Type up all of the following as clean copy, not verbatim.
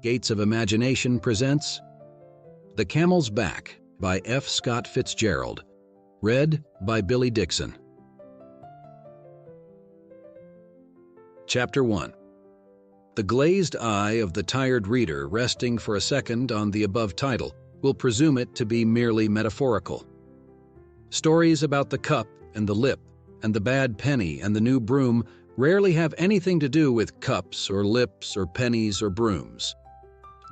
Gates of Imagination presents The Camel's Back by F. Scott Fitzgerald. Read by Billy Dixon. Chapter 1. The glazed eye of the tired reader resting for a second on the above title will presume it to be merely metaphorical. Stories about the cup and the lip and the bad penny and the new broom rarely have anything to do with cups or lips or pennies or brooms.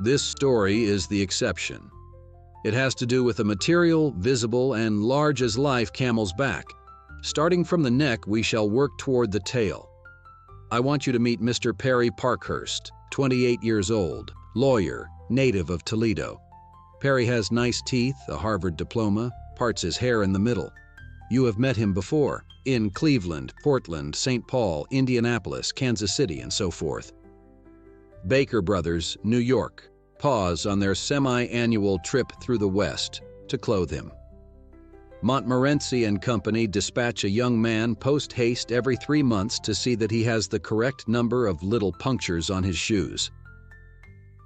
This story is the exception. It has to do with a material, visible, and large-as-life camel's back. Starting from the neck, we shall work toward the tail. I want you to meet Mr. Perry Parkhurst, 28 years old, lawyer, native of Toledo. Perry has nice teeth, a Harvard diploma, parts his hair in the middle. You have met him before, in Cleveland, Portland, St. Paul, Indianapolis, Kansas City, and so forth. Baker Brothers, New York, pause on their semi-annual trip through the West to clothe him. Montmorency and Company dispatch a young man post-haste every 3 months to see that he has the correct number of little punctures on his shoes.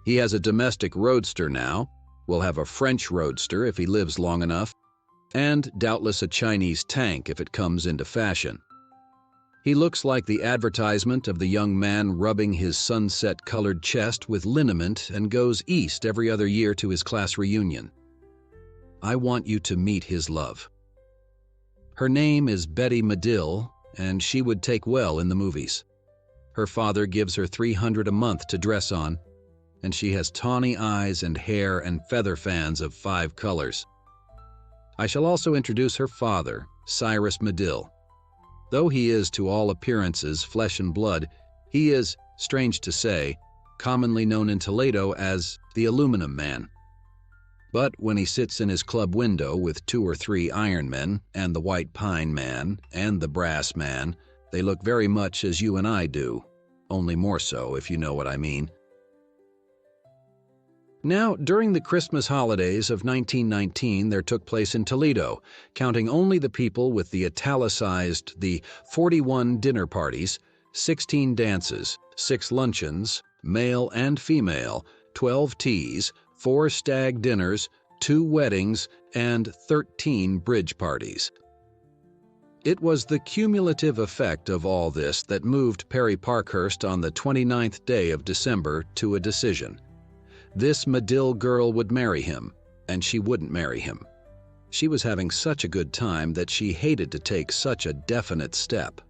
He has a domestic roadster now, will have a French roadster if he lives long enough, and doubtless a Chinese tank if it comes into fashion. He looks like the advertisement of the young man rubbing his sunset-colored chest with liniment and goes east every other year to his class reunion. I want you to meet his love. Her name is Betty Medill, and she would take well in the movies. Her father gives her $300 a month to dress on, and she has tawny eyes and hair and feather fans of 5 colors. I shall also introduce her father, Cyrus Medill. Though he is to all appearances flesh and blood, he is, strange to say, commonly known in Toledo as the Aluminum Man. But when he sits in his club window with 2 or 3 Iron Men and the White Pine Man and the Brass Man, they look very much as you and I do, only more so, if you know what I mean. Now, during the Christmas holidays of 1919, there took place in Toledo, counting only the people with the italicized, the 41 dinner parties, 16 dances, 6 luncheons, male and female, 12 teas, 4 stag dinners, 2 weddings, and 13 bridge parties. It was the cumulative effect of all this that moved Perry Parkhurst on the 29th day of December to a decision. This Medill girl would marry him, and she wouldn't marry him. She was having such a good time that she hated to take such a definite step.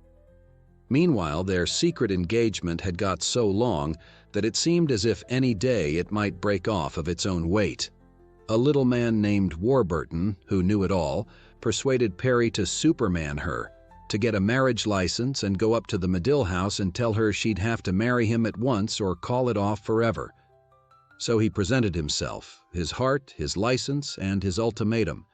Meanwhile, their secret engagement had got so long that it seemed as if any day it might break off of its own weight. A little man named Warburton, who knew it all, persuaded Perry to Superman her, to get a marriage license and go up to the Medill house and tell her she'd have to marry him at once or call it off forever. So he presented himself, his heart, his license, and his ultimatum,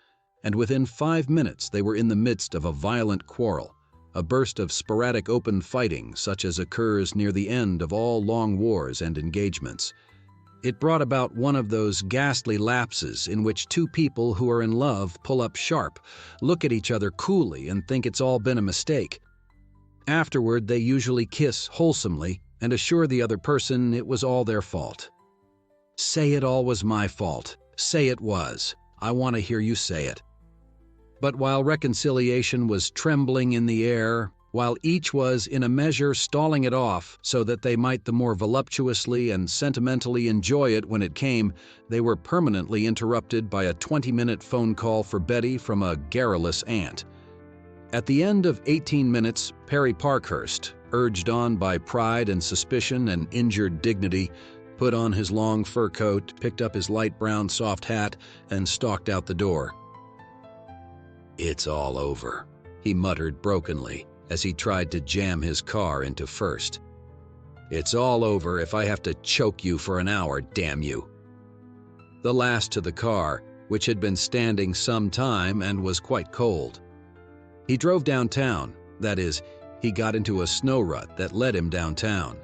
and within 5 minutes they were in the midst of a violent quarrel, a burst of sporadic open fighting such as occurs near the end of all long wars and engagements. It brought about one of those ghastly lapses in which 2 people who are in love pull up sharp, look at each other coolly, and think it's all been a mistake. Afterward, they usually kiss wholesomely and assure the other person it was all their fault. Say it all was my fault. Say it was. I want to hear you say it. But while reconciliation was trembling in the air, while each was in a measure stalling it off so that they might the more voluptuously and sentimentally enjoy it when it came, they were permanently interrupted by a 20-minute phone call for Betty from a garrulous aunt. At the end of 18 minutes, Perry Parkhurst, urged on by pride and suspicion and injured dignity, put on his long fur coat, picked up his light brown soft hat, and stalked out the door. "It's all over," he muttered brokenly as he tried to jam his car into first. "It's all over if I have to choke you for an hour, damn you." The last to the car, which had been standing some time and was quite cold. He drove downtown, that is, he got into a snow rut that led him downtown.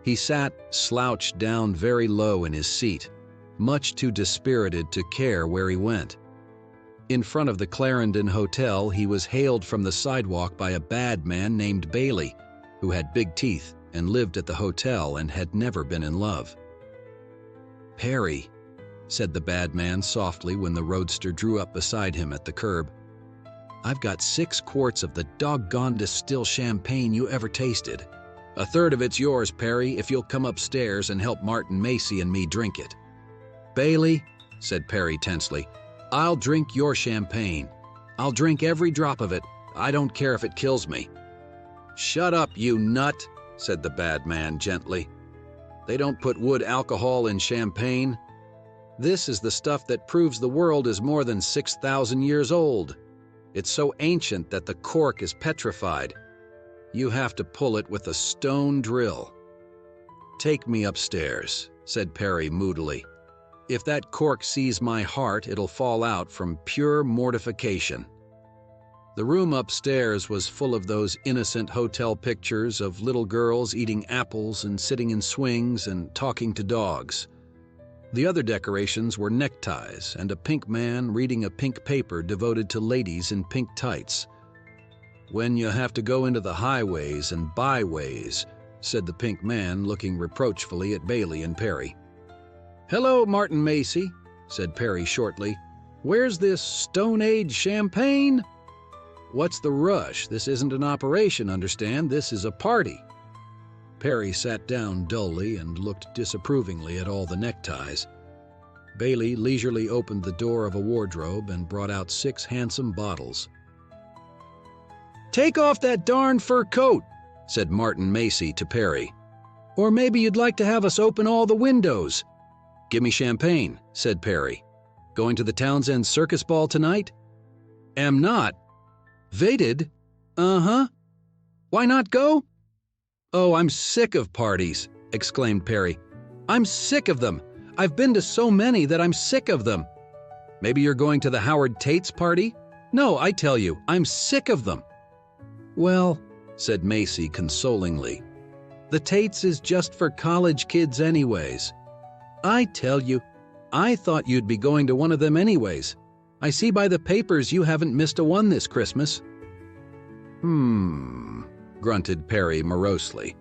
He sat slouched down very low in his seat, much too dispirited to care where he went. In front of the Clarendon Hotel, he was hailed from the sidewalk by a bad man named Bailey, who had big teeth and lived at the hotel and had never been in love. "Perry," said the bad man softly when the roadster drew up beside him at the curb, "I've got 6 quarts of the doggonedest still champagne you ever tasted. A third of it's yours, Perry, if you'll come upstairs and help Martin Macy and me drink it." "Bailey," said Perry tensely, "I'll drink your champagne. I'll drink every drop of it. I don't care if it kills me." "Shut up, you nut," said the bad man gently. "They don't put wood alcohol in champagne. This is the stuff that proves the world is more than 6,000 years old. It's so ancient that the cork is petrified. You have to pull it with a stone drill." "Take me upstairs," said Perry moodily. "If that cork sees my heart, it'll fall out from pure mortification." The room upstairs was full of those innocent hotel pictures of little girls eating apples and sitting in swings and talking to dogs. The other decorations were neckties and a pink man reading a pink paper devoted to ladies in pink tights. "When you have to go into the highways and byways," said the pink man, looking reproachfully at Bailey and Perry. "Hello, Martin Macy," said Perry shortly. "Where's this Stone Age champagne?" "What's the rush? This isn't an operation, understand? This is a party." Perry sat down dully and looked disapprovingly at all the neckties. Bailey leisurely opened the door of a wardrobe and brought out 6 handsome bottles. "Take off that darn fur coat," said Martin Macy to Perry. "Or maybe you'd like to have us open all the windows." "Give me champagne," said Perry. "Going to the Townsend Circus Ball tonight?" "Am not." "Vated?" "Uh-huh." "Why not go?" "Oh, I'm sick of parties," exclaimed Perry. "I'm sick of them. I've been to so many that I'm sick of them." "Maybe you're going to the Howard Tate's party?" "No, I tell you, I'm sick of them." "Well," said Macy consolingly, "the Tate's is just for college kids anyways." "I tell you, I thought you'd be going to one of them anyways. I see by the papers you haven't missed a one this Christmas." Grunted Perry morosely.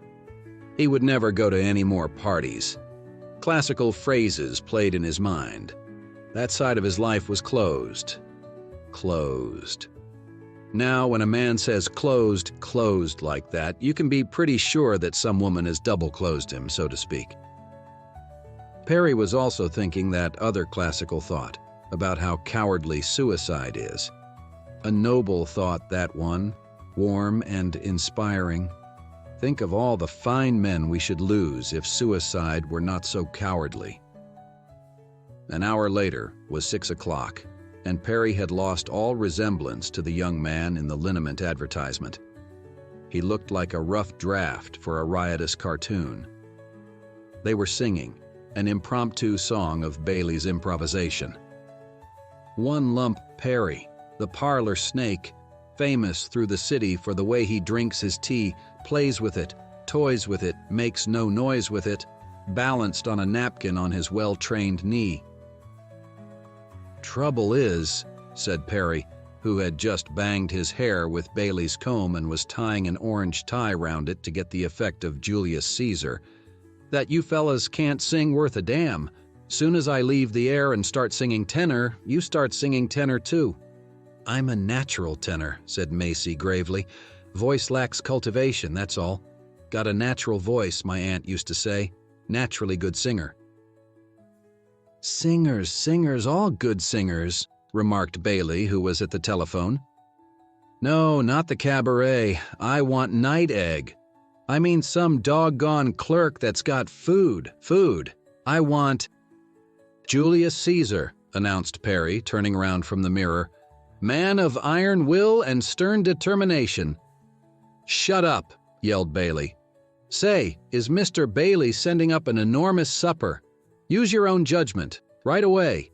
He would never go to any more parties. Classical phrases played in his mind. That side of his life was closed. Closed. Now, when a man says closed like that, you can be pretty sure that some woman has double-closed him, so to speak. Perry was also thinking that other classical thought about how cowardly suicide is. A noble thought, that one, warm and inspiring. Think of all the fine men we should lose if suicide were not so cowardly. An hour later was 6 o'clock, and Perry had lost all resemblance to the young man in the liniment advertisement. He looked like a rough draft for a riotous cartoon. They were singing an impromptu song of Bailey's improvisation. One Lump Perry, the parlor snake, famous through the city for the way he drinks his tea, plays with it, toys with it, makes no noise with it, balanced on a napkin on his well-trained knee. "Trouble is," said Perry, who had just banged his hair with Bailey's comb and was tying an orange tie round it to get the effect of Julius Caesar, "that you fellas can't sing worth a damn. Soon as I leave the air and start singing tenor, you start singing tenor too." "I'm a natural tenor," said Macy gravely. "Voice lacks cultivation, that's all. Got a natural voice, my aunt used to say. Naturally good singer." Singers, all good singers," remarked Bailey, who was at the telephone. "No, not the cabaret. I want night egg. I mean some doggone clerk that's got food. I want—" "Julius Caesar," announced Perry, turning around from the mirror. "Man of iron will and stern determination." "Shut up," yelled Bailey. "Say, is Mr. Bailey sending up an enormous supper? Use your own judgment, right away."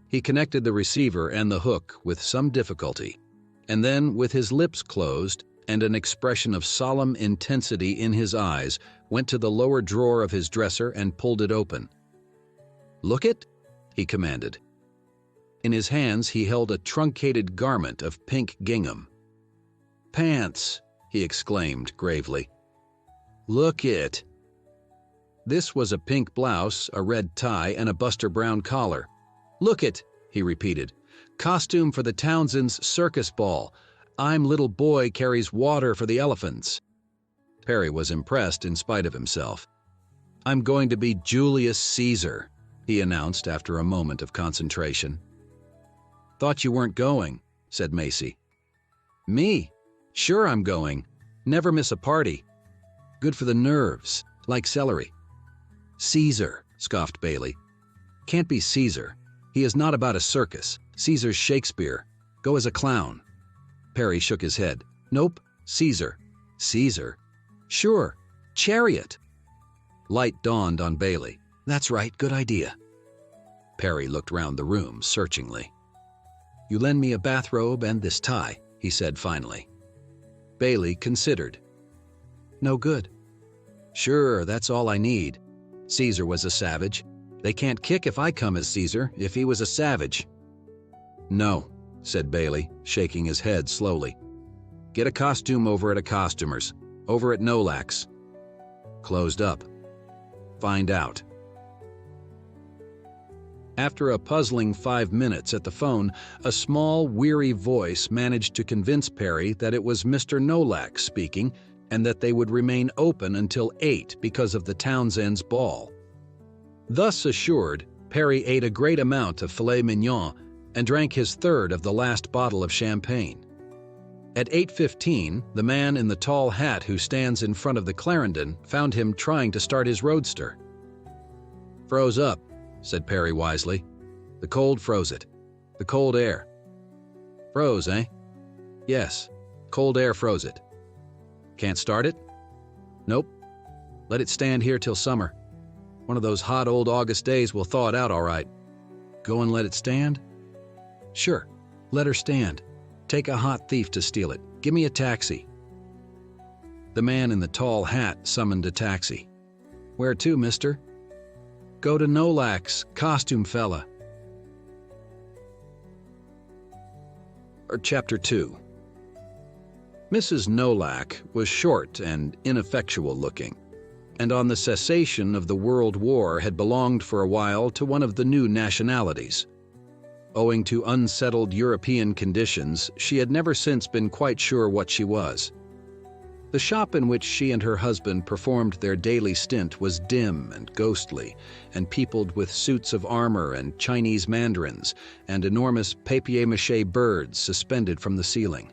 He connected the receiver and the hook with some difficulty, and then, with his lips closed and an expression of solemn intensity in his eyes, went to the lower drawer of his dresser and pulled it open. "Look it," he commanded. In his hands he held a truncated garment of pink gingham. "Pants," he exclaimed gravely. "Look it." This was a pink blouse, a red tie, and a Buster Brown collar. "Look it," he repeated. "Costume for the Townsends' circus ball. I'm little boy carries water for the elephants." Perry was impressed in spite of himself. "I'm going to be Julius Caesar," he announced after a moment of concentration. "Thought you weren't going," said Macy. "Me? Sure I'm going. Never miss a party. Good for the nerves, like celery." "Caesar," scoffed Bailey. "Can't be Caesar. He is not about a circus. Caesar's Shakespeare. Go as a clown." Perry shook his head. "Nope, Caesar." "Caesar? Sure, chariot." Light dawned on Bailey. "That's right, good idea." Perry looked round the room searchingly. "You lend me a bathrobe and this tie," he said finally. Bailey considered. "No good." "Sure, that's all I need. Caesar was a savage. They can't kick if I come as Caesar, if he was a savage." "No," said Bailey, shaking his head slowly. "Get a costume over at a costumer's, over at Nolak's. Closed up. Find out." After a puzzling 5 minutes at the phone, a small, weary voice managed to convince Perry that it was Mr. Nolak speaking and that they would remain open until 8 because of the Townsends' ball. Thus assured, Perry ate a great amount of filet mignon and drank his third of the last bottle of champagne. At 8:15, the man in the tall hat who stands in front of the Clarendon found him trying to start his roadster. "Froze up," said Perry wisely. "The cold froze it. The cold air." "Froze, eh?" "Yes, cold air froze it." "Can't start it?" "Nope. Let it stand here till summer. One of those hot old August days will thaw it out all right." "Go and let it stand?" "Sure. Let her stand. Take a hot thief to steal it. Give me a taxi." The man in the tall hat summoned a taxi. "Where to, mister?" "Go to Nolak's, costume fella." Chapter 2. Mrs. Nolak was short and ineffectual looking, and on the cessation of the World War had belonged for a while to one of the new nationalities. Owing to unsettled European conditions, she had never since been quite sure what she was. The shop in which she and her husband performed their daily stint was dim and ghostly, and peopled with suits of armor and Chinese mandarins, and enormous papier-mâché birds suspended from the ceiling.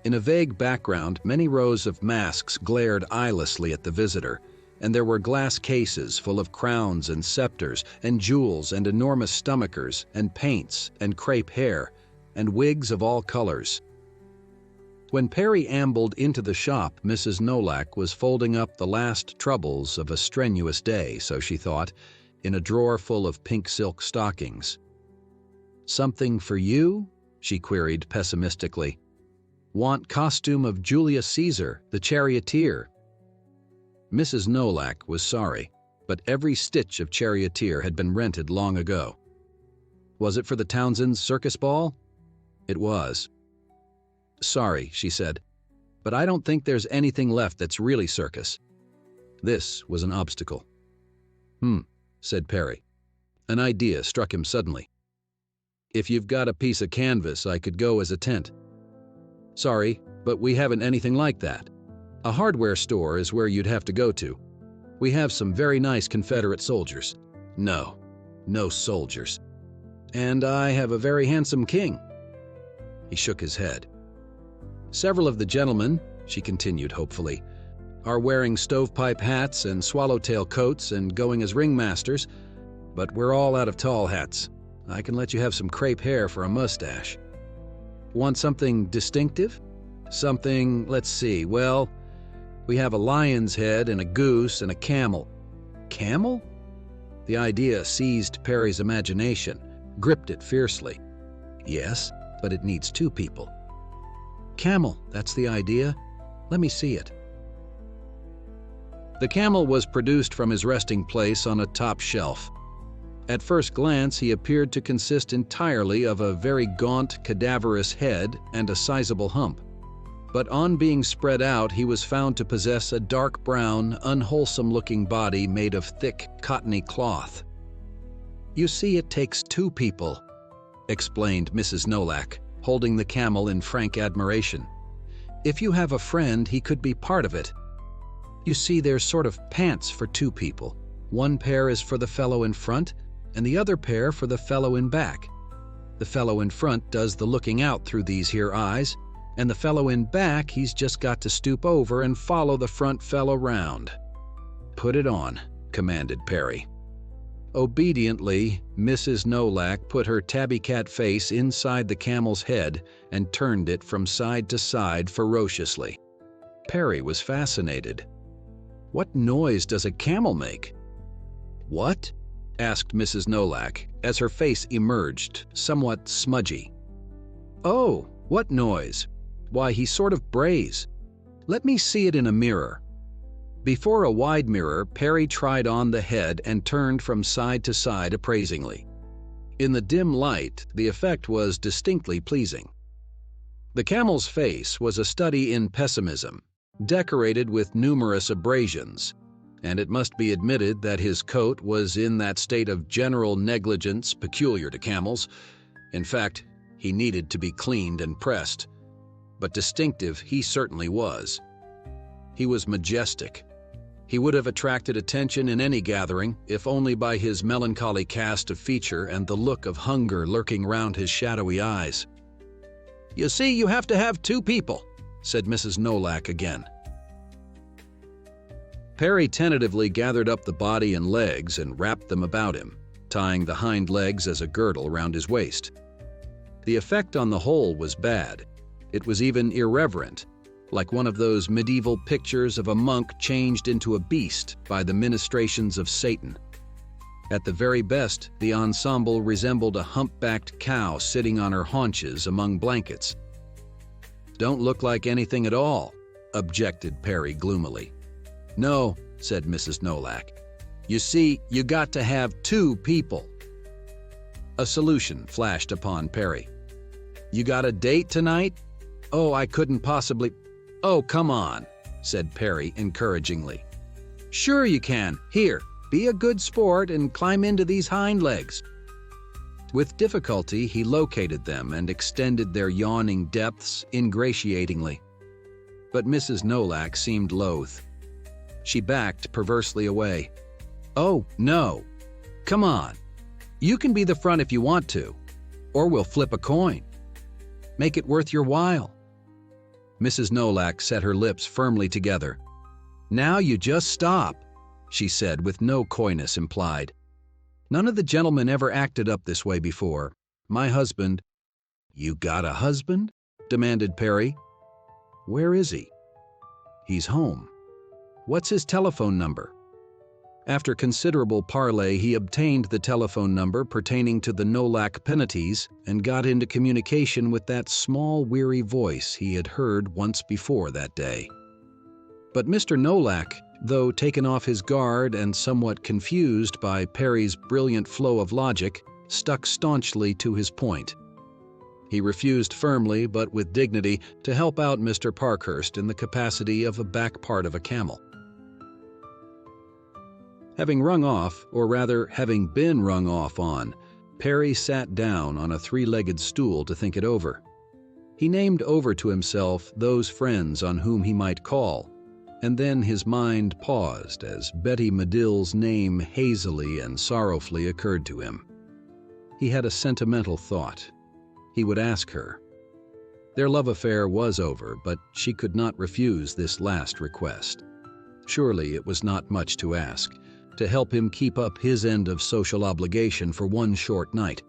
In a vague background, many rows of masks glared eyelessly at the visitor, and there were glass cases full of crowns and scepters and jewels and enormous stomachers and paints and crepe hair and wigs of all colors. When Perry ambled into the shop, Mrs. Nolak was folding up the last troubles of a strenuous day, so she thought, in a drawer full of pink silk stockings. "Something for you?" she queried pessimistically. "Want costume of Julius Caesar, the charioteer." Mrs. Nolak was sorry, but every stitch of charioteer had been rented long ago. "Was it for the Townsends' circus ball?" "It was." "Sorry," she said, "but I don't think there's anything left that's really circus." This was an obstacle. Said Perry. An idea struck him suddenly. "If you've got a piece of canvas, I could go as a tent." "Sorry, but we haven't anything like that. A hardware store is where you'd have to go to. We have some very nice Confederate soldiers." "No, no soldiers." "And I have a very handsome king." He shook his head. "Several of the gentlemen," she continued hopefully, "are wearing stovepipe hats and swallowtail coats and going as ringmasters, but we're all out of tall hats. I can let you have some crepe hair for a mustache." "Want something distinctive?" "Something, let's see, well, we have a lion's head and a goose and a camel." "Camel?" The idea seized Perry's imagination, gripped it fiercely. "Yes, but it needs 2 people." "Camel, that's the idea. Let me see it." The camel was produced from his resting place on a top shelf. At first glance, he appeared to consist entirely of a very gaunt, cadaverous head and a sizable hump. but on being spread out, he was found to possess a dark brown, unwholesome-looking body made of thick, cottony cloth. "You see, it takes two people," explained Mrs. Nolak, holding the camel in frank admiration. "If you have a friend, he could be part of it. You see, there's sort of pants for two people. One pair is for the fellow in front, and the other pair for the fellow in back. The fellow in front does the looking out through these here eyes, and the fellow in back, he's just got to stoop over and follow the front fellow round." "Put it on," commanded Perry. Obediently, Mrs. Nolak put her tabby cat face inside the camel's head and turned it from side to side ferociously. Perry was fascinated. "What noise does a camel make?" "What?" asked Mrs. Nolak, as her face emerged, somewhat smudgy. "Oh, what noise? Why, he sort of brays. Let me see it in a mirror." Before a wide mirror, Perry tried on the head and turned from side to side appraisingly. In the dim light, the effect was distinctly pleasing. The camel's face was a study in pessimism, decorated with numerous abrasions, and it must be admitted that his coat was in that state of general negligence peculiar to camels. In fact, he needed to be cleaned and pressed. But distinctive he certainly was. He was majestic. He would have attracted attention in any gathering, if only by his melancholy cast of feature and the look of hunger lurking round his shadowy eyes. "You see, you have to have two people," said Mrs. Nolak again. Perry tentatively gathered up the body and legs and wrapped them about him, tying the hind legs as a girdle round his waist. The effect on the whole was bad. It was even irreverent, like one of those medieval pictures of a monk changed into a beast by the ministrations of Satan. At the very best, the ensemble resembled a humpbacked cow sitting on her haunches among blankets. "Don't look like anything at all," objected Perry gloomily. "No," said Mrs. Nolak. "You see, you got to have two people." A solution flashed upon Perry. "You got a date tonight?" "Oh, I couldn't possibly—" "Oh, come on," said Perry encouragingly. "Sure you can. Here, be a good sport and climb into these hind legs." With difficulty, he located them and extended their yawning depths ingratiatingly. But Mrs. Nolak seemed loath. She backed perversely away. "Oh, no. Come on. You can be the front if you want to, or we'll flip a coin. Make it worth your while." Mrs. Nolak set her lips firmly together. "Now you just stop," she said with no coyness implied. "None of the gentlemen ever acted up this way before. My husband—" "You got a husband?" demanded Perry. "Where is he?" "He's home." "What's his telephone number?" After considerable parley, he obtained the telephone number pertaining to the Nolak Penates and got into communication with that small, weary voice he had heard once before that day. But Mr. Nolak, though taken off his guard and somewhat confused by Perry's brilliant flow of logic, stuck staunchly to his point. He refused firmly but with dignity to help out Mr. Parkhurst in the capacity of a back part of a camel. Having rung off, or rather having been rung off on, Perry sat down on a three-legged stool to think it over. He named over to himself those friends on whom he might call, and then his mind paused as Betty Medill's name hazily and sorrowfully occurred to him. He had a sentimental thought. He would ask her. Their love affair was over, but she could not refuse this last request. Surely it was not much to ask, to help him keep up his end of social obligation for one short night.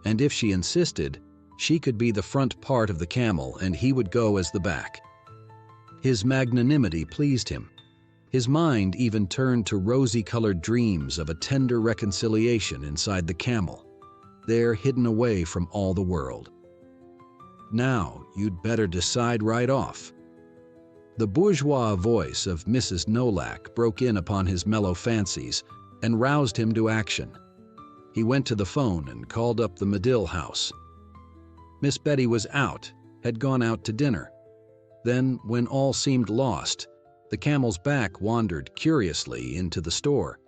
And if she insisted, she could be the front part of the camel and he would go as the back. His magnanimity pleased him. His mind even turned to rosy-colored dreams of a tender reconciliation inside the camel, there hidden away from all the world. "Now, you'd better decide right off." The bourgeois voice of Mrs. Nolak broke in upon his mellow fancies and roused him to action. He went to the phone and called up the Medill house. Miss Betty was out, had gone out to dinner. Then, when all seemed lost, the camel's back wandered curiously into the store.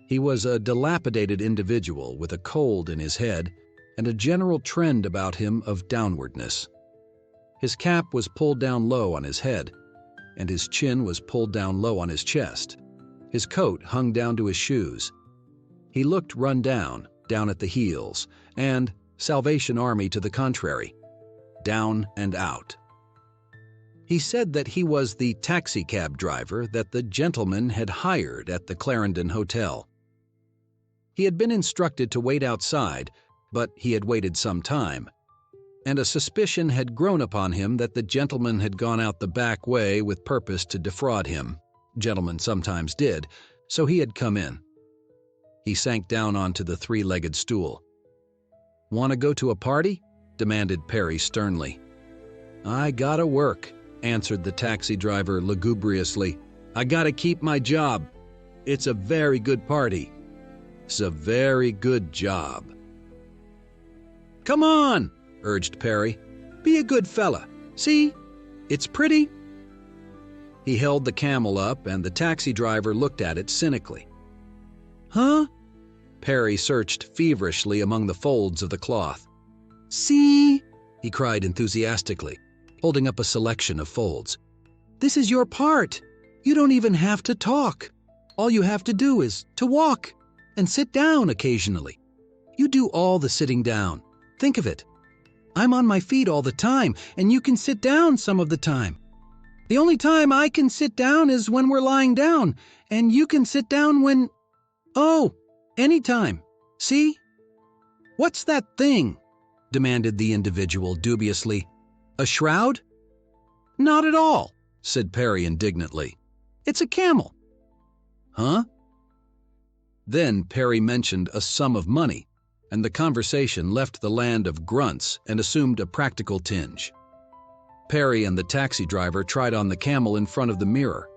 He was a dilapidated individual with a cold in his head and a general trend about him of downwardness. His cap was pulled down low on his head, and his chin was pulled down low on his chest. His coat hung down to his shoes. He looked run down at the heels, and, Salvation Army to the contrary, down and out. He said that he was the taxicab driver that the gentleman had hired at the Clarendon Hotel. He had been instructed to wait outside, but he had waited some time, and a suspicion had grown upon him that the gentleman had gone out the back way with purpose to defraud him. Gentlemen sometimes did, so he had come in. He sank down onto the three-legged stool. "Want to go to a party?" demanded Perry sternly. "I gotta work," answered the taxi driver lugubriously. "I gotta keep my job. It's a very good party. It's a very good job." "Come on," urged Perry. "Be a good fella. See? It's pretty." He held the camel up, and the taxi driver looked at it cynically. "Huh?" Perry searched feverishly among the folds of the cloth. "See?" he cried enthusiastically, holding up a selection of folds. "This is your part. You don't even have to talk. All you have to do is to walk and sit down occasionally. You do all the sitting down. Think of it. I'm on my feet all the time, and you can sit down some of the time. The only time I can sit down is when we're lying down, and you can sit down when... Oh, anytime. See?" "What's that thing?" demanded the individual dubiously. "A shroud?" "Not at all," said Perry indignantly. "It's a camel." "Huh?" Then Perry mentioned a sum of money, and the conversation left the land of grunts and assumed a practical tinge. Perry and the taxi driver tried on the camel in front of the mirror.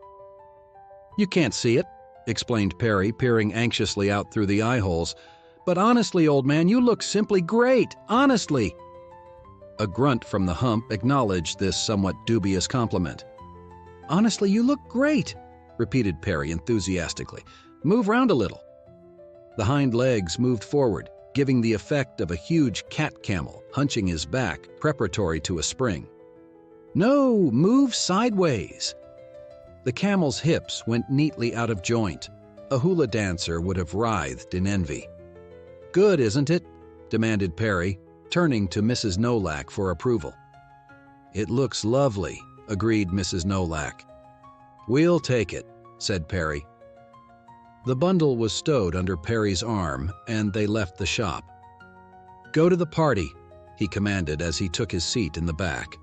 "You can't see it," explained Perry, peering anxiously out through the eye holes. "But honestly, old man, you look simply great, honestly." A grunt from the hump acknowledged this somewhat dubious compliment. "Honestly, you look great," repeated Perry enthusiastically. "Move round a little." The hind legs moved forward, giving the effect of a huge cat camel hunching his back preparatory to a spring. "No, move sideways." The camel's hips went neatly out of joint. A hula dancer would have writhed in envy. "Good, isn't it?" demanded Perry, turning to Mrs. Nolak for approval. "It looks lovely," agreed Mrs. Nolak. "We'll take it," said Perry. The bundle was stowed under Perry's arm, and they left the shop. "Go to the party," he commanded as he took his seat in the back.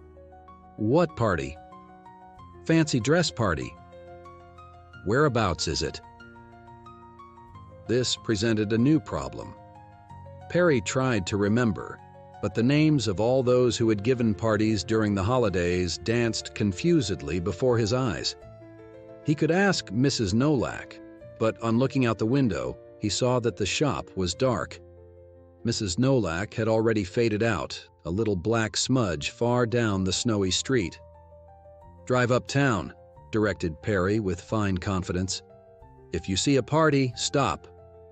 "What party?" "Fancy dress party." "Whereabouts is it?" This presented a new problem. Perry tried to remember, but the names of all those who had given parties during the holidays danced confusedly before his eyes. He could ask Mrs. Nolak, but on looking out the window, he saw that the shop was dark. Mrs. Nolak had already faded out, a little black smudge far down the snowy street. "Drive uptown," directed Perry with fine confidence. "If you see a party, stop.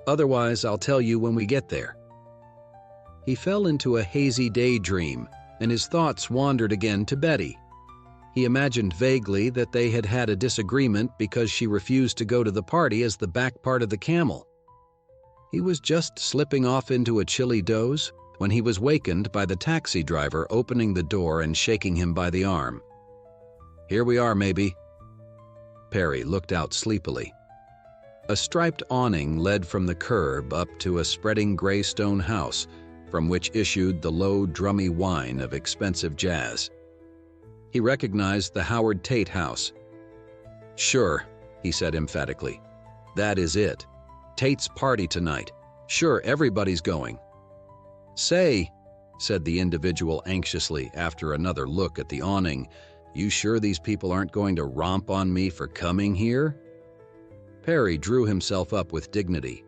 Otherwise, I'll tell you when we get there." He fell into a hazy daydream, and his thoughts wandered again to Betty. He imagined vaguely that they had had a disagreement because she refused to go to the party as the back part of the camel. He was just slipping off into a chilly doze when he was wakened by the taxi driver opening the door and shaking him by the arm. "Here we are, maybe." Perry looked out sleepily. A striped awning led from the curb up to a spreading gray stone house, from which issued the low, drummy whine of expensive jazz. He recognized the Howard Tate house. "Sure," he said emphatically. "That is it. Tate's party tonight. Sure, everybody's going." "Say," said the individual anxiously after another look at the awning, "you sure these people aren't going to romp on me for coming here?" Perry drew himself up with dignity.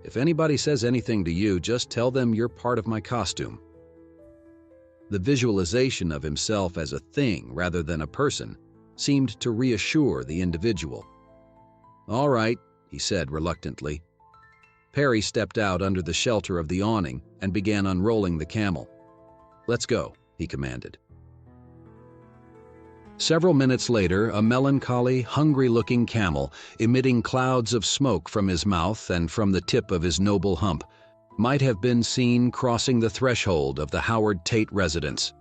"If anybody says anything to you, just tell them you're part of my costume." The visualization of himself as a thing rather than a person seemed to reassure the individual. "All right," he said reluctantly. Perry stepped out under the shelter of the awning and began unrolling the camel. "Let's go," he commanded. Several minutes later, a melancholy, hungry-looking camel, emitting clouds of smoke from his mouth and from the tip of his noble hump, might have been seen crossing the threshold of the Howard Tate residence,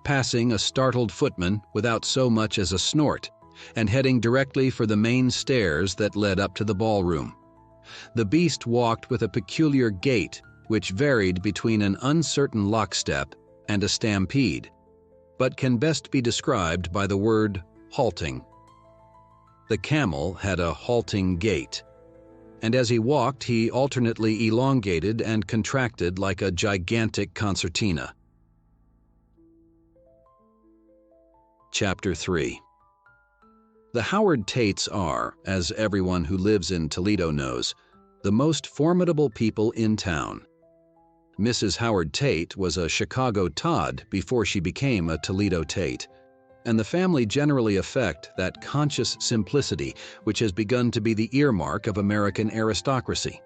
passing a startled footman without so much as a snort, and heading directly for the main stairs that led up to the ballroom. The beast walked with a peculiar gait, which varied between an uncertain lockstep and a stampede, but can best be described by the word halting. The camel had a halting gait, and as he walked he alternately elongated and contracted like a gigantic concertina. Chapter 3. The Howard Tates are, as everyone who lives in Toledo knows, the most formidable people in town. Mrs. Howard Tate was a Chicago Todd before she became a Toledo Tate, and the family generally affect that conscious simplicity which has begun to be the earmark of American aristocracy.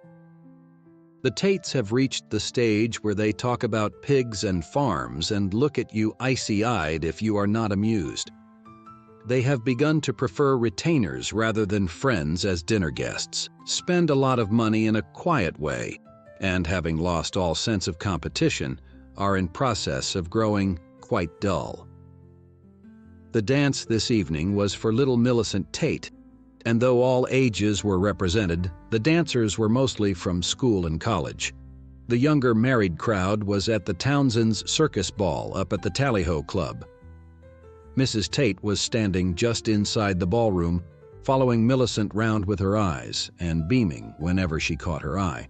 The Tates have reached the stage where they talk about pigs and farms and look at you icy-eyed if you are not amused. They have begun to prefer retainers rather than friends as dinner guests, spend a lot of money in a quiet way, and having lost all sense of competition, are in process of growing quite dull. The dance this evening was for little Millicent Tate, and though all ages were represented, the dancers were mostly from school and college. The younger married crowd was at the Townsend's circus ball up at the Tally-Ho Club. Mrs. Tate was standing just inside the ballroom, following Millicent round with her eyes and beaming whenever she caught her eye.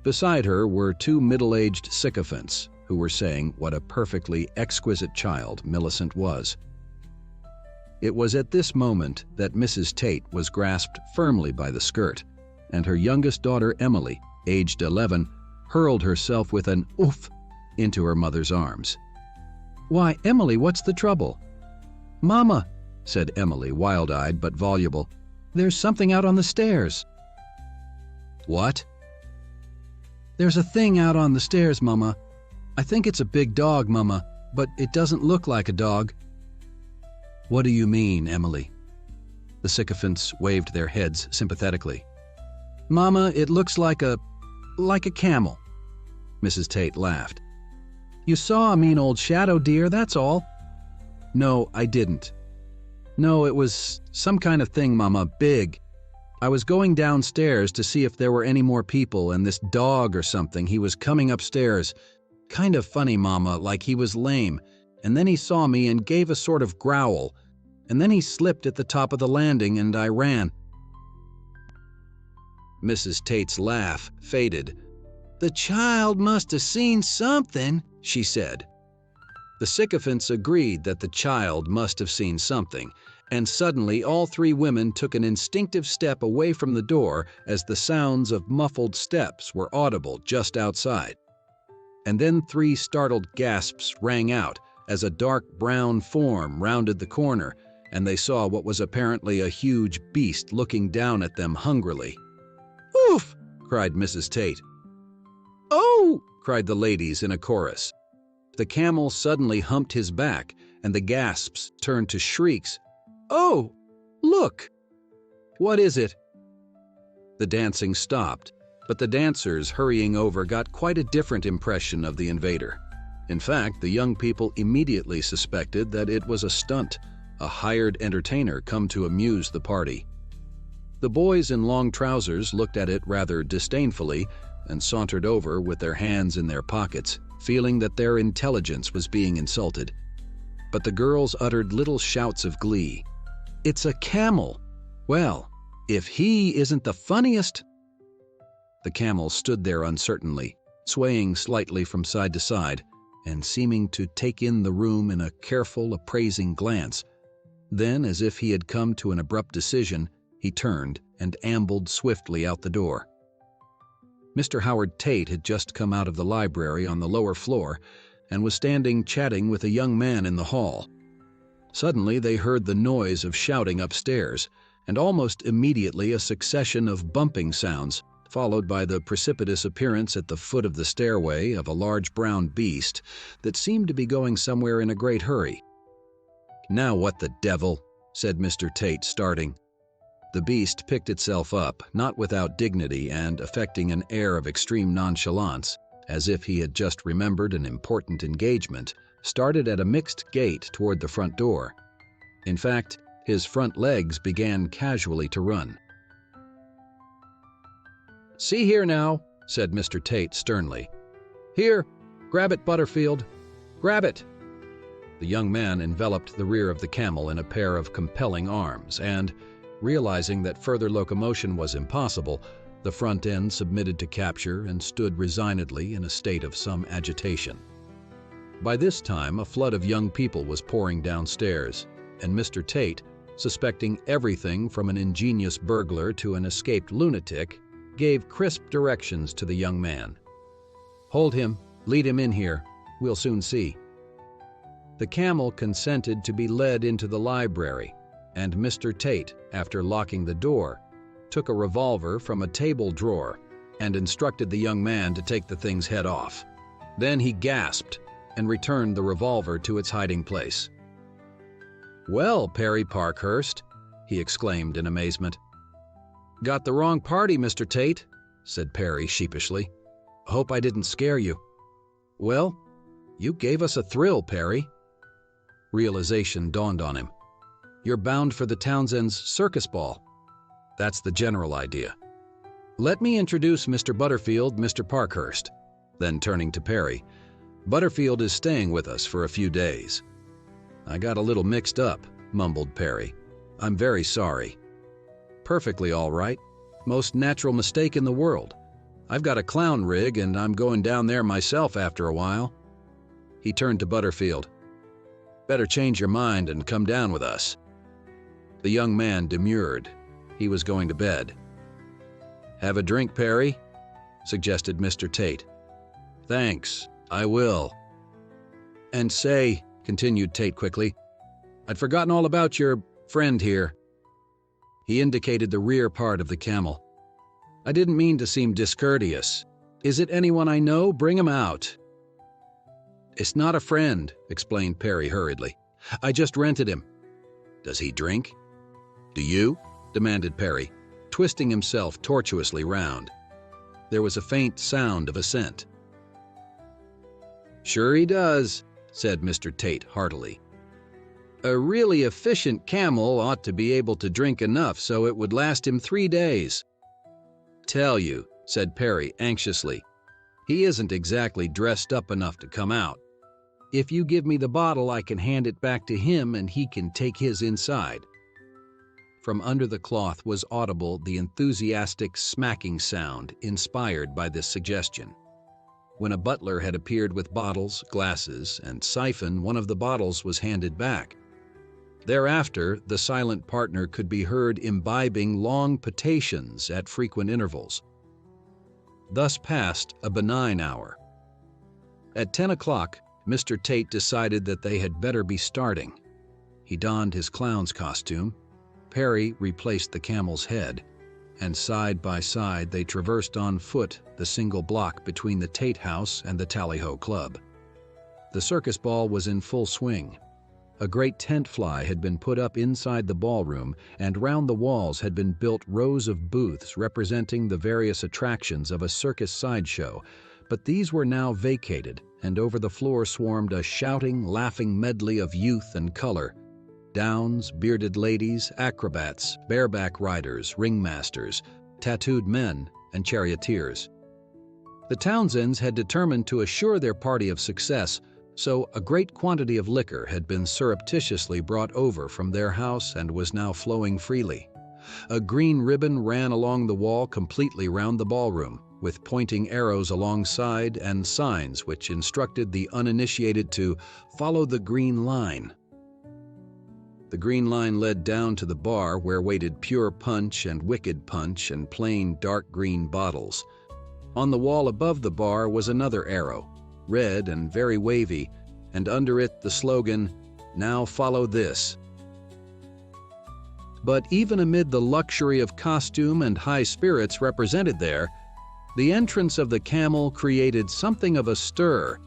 Beside her were two middle-aged sycophants who were saying what a perfectly exquisite child Millicent was. It was at this moment that Mrs. Tate was grasped firmly by the skirt, and her youngest daughter Emily, aged 11, hurled herself with an oof into her mother's arms. "Why, Emily, what's the trouble?" "Mama," said Emily, wild-eyed but voluble, "there's something out on the stairs." "What?" "There's a thing out on the stairs, Mama. I think it's a big dog, Mama, but it doesn't look like a dog." "What do you mean, Emily?" The sycophants waved their heads sympathetically. "Mama, it looks like a camel." Mrs. Tate laughed. "You saw a mean old shadow, dear, that's all." "No, I didn't. No, it was some kind of thing, Mama, big. I was going downstairs to see if there were any more people, and this dog or something, he was coming upstairs. Kind of funny, Mama, like he was lame, and then he saw me and gave a sort of growl, and then he slipped at the top of the landing and I ran." Mrs. Tate's laugh faded. "The child must have seen something," she said. The sycophants agreed that the child must have seen something, and suddenly all three women took an instinctive step away from the door as the sounds of muffled steps were audible just outside. And then three startled gasps rang out as a dark brown form rounded the corner, and they saw what was apparently a huge beast looking down at them hungrily. "Oof!" cried Mrs. Tate. "Oh!" cried the ladies in a chorus. The camel suddenly humped his back, and the gasps turned to shrieks. "Oh, look!" "What is it?" The dancing stopped, but the dancers hurrying over got quite a different impression of the invader. In fact, the young people immediately suspected that it was a stunt, a hired entertainer come to amuse the party. The boys in long trousers looked at it rather disdainfully and sauntered over with their hands in their pockets, feeling that their intelligence was being insulted. But the girls uttered little shouts of glee. "It's a camel! Well, if he isn't the funniest!" The camel stood there uncertainly, swaying slightly from side to side, and seeming to take in the room in a careful, appraising glance. Then, as if he had come to an abrupt decision, he turned and ambled swiftly out the door. Mr. Howard Tate had just come out of the library on the lower floor, and was standing chatting with a young man in the hall. Suddenly they heard the noise of shouting upstairs, and almost immediately a succession of bumping sounds, followed by the precipitous appearance at the foot of the stairway of a large brown beast that seemed to be going somewhere in a great hurry. "Now what the devil?" said Mr. Tate, starting. The beast picked itself up, not without dignity and affecting an air of extreme nonchalance, as if he had just remembered an important engagement, started at a mixed gait toward the front door. In fact, his front legs began casually to run. "See here now," said Mr. Tate sternly. "Here, grab it, Butterfield. Grab it." The young man enveloped the rear of the camel in a pair of compelling arms, and, realizing that further locomotion was impossible, the front end submitted to capture and stood resignedly in a state of some agitation. By this time, a flood of young people was pouring downstairs, and Mr. Tate, suspecting everything from an ingenious burglar to an escaped lunatic, gave crisp directions to the young man. "Hold him, lead him in here. We'll soon see." The camel consented to be led into the library, and Mr. Tate, after locking the door, took a revolver from a table drawer and instructed the young man to take the thing's head off. Then he gasped and returned the revolver to its hiding place. "Well, Perry Parkhurst," he exclaimed in amazement. "Got the wrong party, Mr. Tate," said Perry sheepishly. "Hope I didn't scare you." "Well, you gave us a thrill, Perry." Realization dawned on him. "You're bound for the Townsend's circus ball. That's the general idea. Let me introduce Mr. Butterfield, Mr. Parkhurst." Then turning to Perry, "Butterfield is staying with us for a few days." "I got a little mixed up," mumbled Perry. "I'm very sorry." "Perfectly all right. Most natural mistake in the world. I've got a clown rig and I'm going down there myself after a while." He turned to Butterfield. "Better change your mind and come down with us." The young man demurred. He was going to bed. "Have a drink, Perry?" suggested Mr. Tate. "Thanks, I will." "And say," continued Tate quickly, "I'd forgotten all about your friend here." He indicated the rear part of the camel. "I didn't mean to seem discourteous. Is it anyone I know? Bring him out." "It's not a friend," explained Perry hurriedly. "I just rented him." "Does he drink?" "Do you?" demanded Perry, twisting himself tortuously round. There was a faint sound of assent. "Sure he does," said Mr. Tate heartily. "A really efficient camel ought to be able to drink enough so it would last him 3 days." "Tell you," said Perry anxiously, "he isn't exactly dressed up enough to come out. If you give me the bottle, I can hand it back to him and he can take his inside." From under the cloth was audible the enthusiastic smacking sound inspired by this suggestion. When a butler had appeared with bottles, glasses, and siphon, one of the bottles was handed back. Thereafter, the silent partner could be heard imbibing long potations at frequent intervals. Thus passed a benign hour. At 10 o'clock, Mr. Tate decided that they had better be starting. He donned his clown's costume. Perry replaced the camel's head, and side by side they traversed on foot the single block between the Tate House and the Tally-Ho Club. The circus ball was in full swing. A great tent fly had been put up inside the ballroom, and round the walls had been built rows of booths representing the various attractions of a circus sideshow, but these were now vacated, and over the floor swarmed a shouting, laughing medley of youth and color. Downs, bearded ladies, acrobats, bareback riders, ringmasters, tattooed men, and charioteers. The Townsends had determined to assure their party of success, so a great quantity of liquor had been surreptitiously brought over from their house and was now flowing freely. A green ribbon ran along the wall completely round the ballroom, with pointing arrows alongside and signs which instructed the uninitiated to follow the green line. The green line led down to the bar where waited pure punch and wicked punch and plain dark green bottles. On the wall above the bar was another arrow. red and very wavy, and under it the slogan, "Now follow this." But even amid the luxury of costume and high spirits represented there, the entrance of the camel created something of a stir,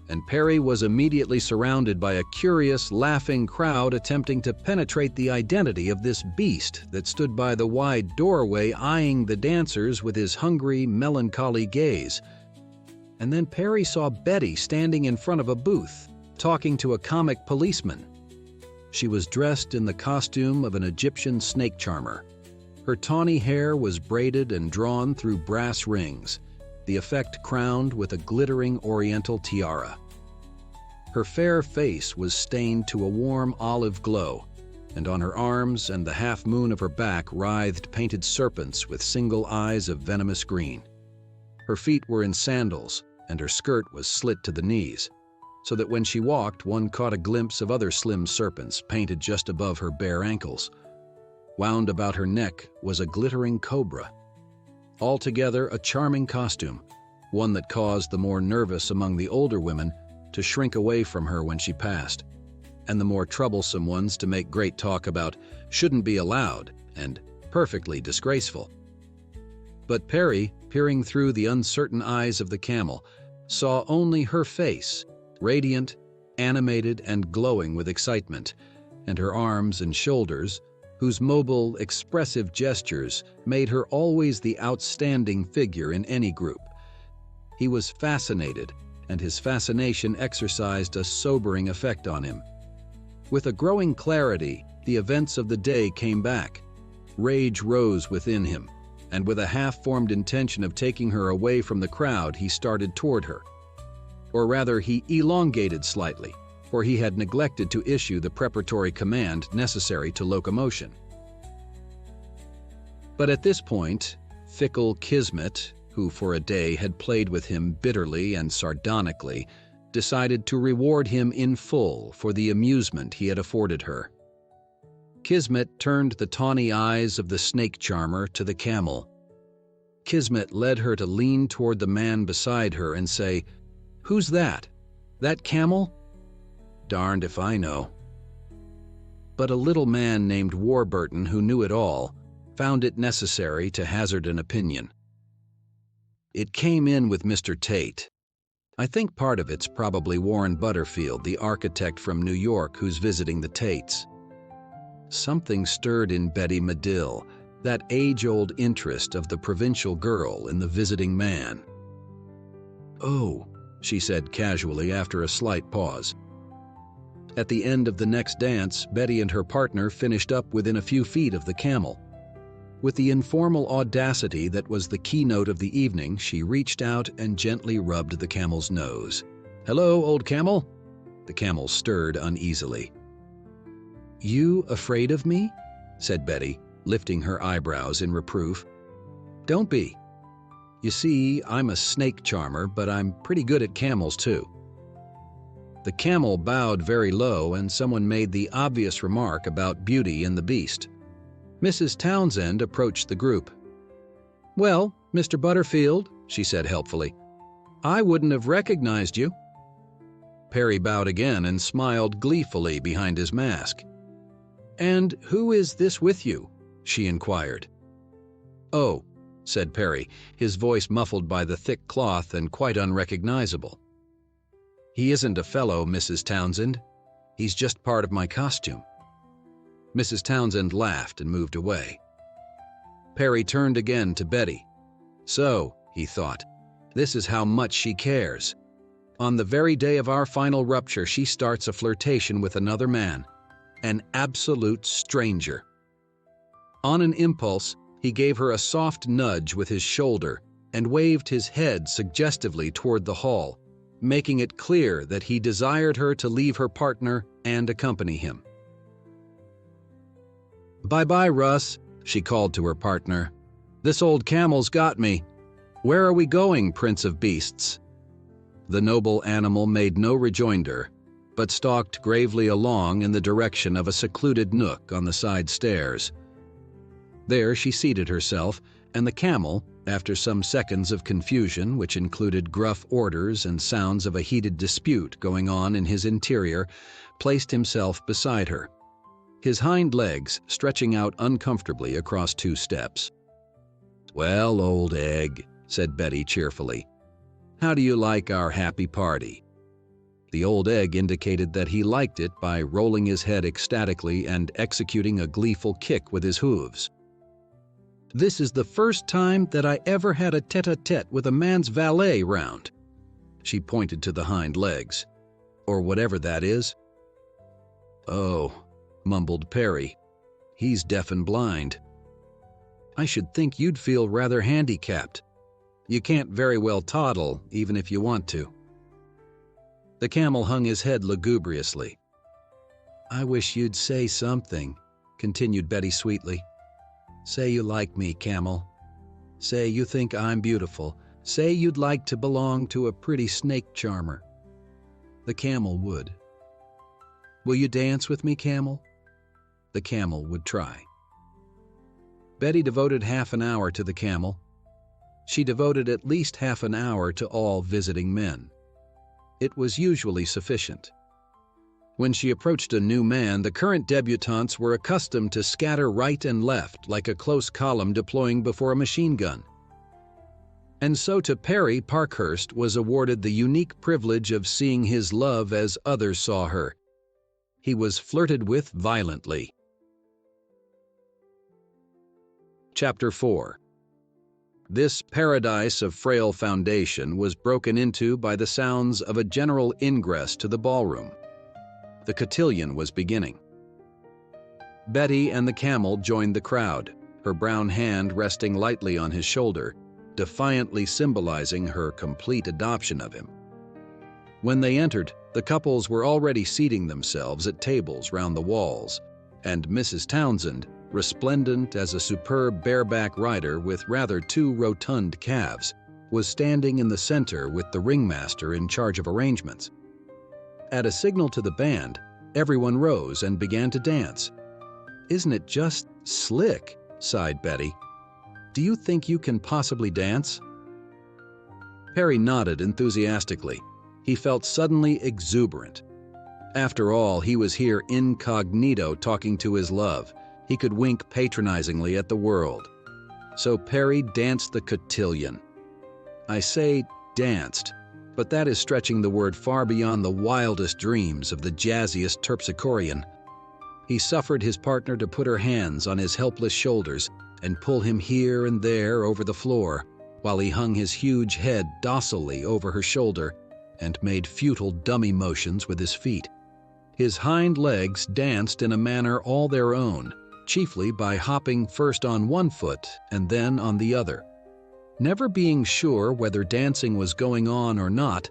and Perry was immediately surrounded by a curious, laughing crowd attempting to penetrate the identity of this beast that stood by the wide doorway eyeing the dancers with his hungry, melancholy gaze. And then Perry saw Betty standing in front of a booth, talking to a comic policeman. She was dressed in the costume of an Egyptian snake charmer. Her tawny hair was braided and drawn through brass rings, the effect crowned with a glittering oriental tiara. Her fair face was stained to a warm olive glow, and on her arms and the half-moon of her back writhed painted serpents with single eyes of venomous green. Her feet were in sandals, and her skirt was slit to the knees, so that when she walked one caught a glimpse of other slim serpents painted just above her bare ankles. Wound about her neck was a glittering cobra. Altogether a charming costume, one that caused the more nervous among the older women to shrink away from her when she passed, and the more troublesome ones to make great talk about "shouldn't be allowed" and "perfectly disgraceful." But Perry, peering through the uncertain eyes of the camel, saw only her face, radiant, animated, and glowing with excitement, and her arms and shoulders, whose mobile, expressive gestures made her always the outstanding figure in any group. He was fascinated, and his fascination exercised a sobering effect on him. With a growing clarity, the events of the day came back. Rage rose within him, and with a half-formed intention of taking her away from the crowd, he started toward her. Or rather, he elongated slightly, for he had neglected to issue the preparatory command necessary to locomotion. But at this point, fickle Kismet, who for a day had played with him bitterly and sardonically, decided to reward him in full for the amusement he had afforded her. Kismet turned the tawny eyes of the snake charmer to the camel. Kismet led her to lean toward the man beside her and say, "Who's that? That Camel?" "Darned if I know." But a little man named Warburton, who knew it all, found it necessary to hazard an opinion. "It came in with Mr. Tate. I think part of it's probably Warren Butterfield, the architect from New York who's visiting the Tates." Something stirred in Betty Medill, that age-old interest of the provincial girl in the visiting man. "Oh," she said casually after a slight pause. At the end of the next dance, Betty and her partner finished up within a few feet of the camel. With the informal audacity that was the keynote of the evening, she reached out and gently rubbed the camel's nose. "Hello, old camel." The camel stirred uneasily. "You afraid of me?" said Betty, lifting her eyebrows in reproof. "Don't be. You see, I'm a snake charmer, but I'm pretty good at camels too." The camel bowed very low, and someone made the obvious remark about beauty in the beast. Mrs. Townsend approached the group. "Well, Mr. Butterfield," she said helpfully, "I wouldn't have recognized you." Perry bowed again and smiled gleefully behind his mask. "And who is this with you?" she inquired. "Oh," said Perry, his voice muffled by the thick cloth and quite unrecognizable. "He isn't a fellow, Mrs. Townsend. He's just part of my costume." Mrs. Townsend laughed and moved away. Perry turned again to Betty. "So," he thought, "this is how much she cares. On the very day of our final rupture, she starts a flirtation with another man, an absolute stranger." On an impulse, he gave her a soft nudge with his shoulder and waved his head suggestively toward the hall, making it clear that he desired her to leave her partner and accompany him. "Bye-bye, Russ," she called to her partner. "This old camel's got me. Where are we going, Prince of Beasts?" The noble animal made no rejoinder, but stalked gravely along in the direction of a secluded nook on the side stairs. There she seated herself, and the camel, After some seconds of confusion, which included gruff orders and sounds of a heated dispute going on in his interior, placed himself beside her, his hind legs stretching out uncomfortably across 2 steps. "Well, old egg," said Betty cheerfully, "how do you like our happy party?" The old egg indicated that he liked it by rolling his head ecstatically and executing a gleeful kick with his hooves. "This is the first time that I ever had a tete-a-tete with a man's valet round." She pointed to the hind legs. "Or whatever that is." "Oh," mumbled Perry. "He's deaf and blind." "I should think you'd feel rather handicapped. You can't very well toddle, even if you want to." The camel hung his head lugubriously. "I wish you'd say something," continued Betty sweetly. "Say you like me, Camel. Say you think I'm beautiful. Say you'd like to belong to a pretty snake charmer." The camel would. "Will you dance with me, Camel?" The camel would try. Betty devoted half an hour to the camel. She devoted at least half an hour to all visiting men. It was usually sufficient. When she approached a new man, the current debutantes were accustomed to scatter right and left like a close column deploying before a machine gun. And so to Perry, Parkhurst was awarded the unique privilege of seeing his love as others saw her. He was flirted with violently. Chapter 4. This paradise of frail foundation was broken into by the sounds of a general ingress to the ballroom. The cotillion was beginning. Betty and the camel joined the crowd, her brown hand resting lightly on his shoulder, defiantly symbolizing her complete adoption of him. When they entered, the couples were already seating themselves at tables round the walls, and Mrs. Townsend, resplendent as a superb bareback rider with rather 2 rotund calves, was standing in the center with the ringmaster in charge of arrangements. At a signal to the band, everyone rose and began to dance. "Isn't it just slick?" sighed Betty. "Do you think you can possibly dance?" Perry nodded enthusiastically. He felt suddenly exuberant. After all, he was here incognito talking to his love. He could wink patronizingly at the world. So Perry danced the cotillion. I say danced, but that is stretching the word far beyond the wildest dreams of the jazziest terpsichorean. He suffered his partner to put her hands on his helpless shoulders and pull him here and there over the floor, while he hung his huge head docilely over her shoulder and made futile dummy motions with his feet. His hind legs danced in a manner all their own, chiefly by hopping first on one foot and then on the other. Never being sure whether dancing was going on or not,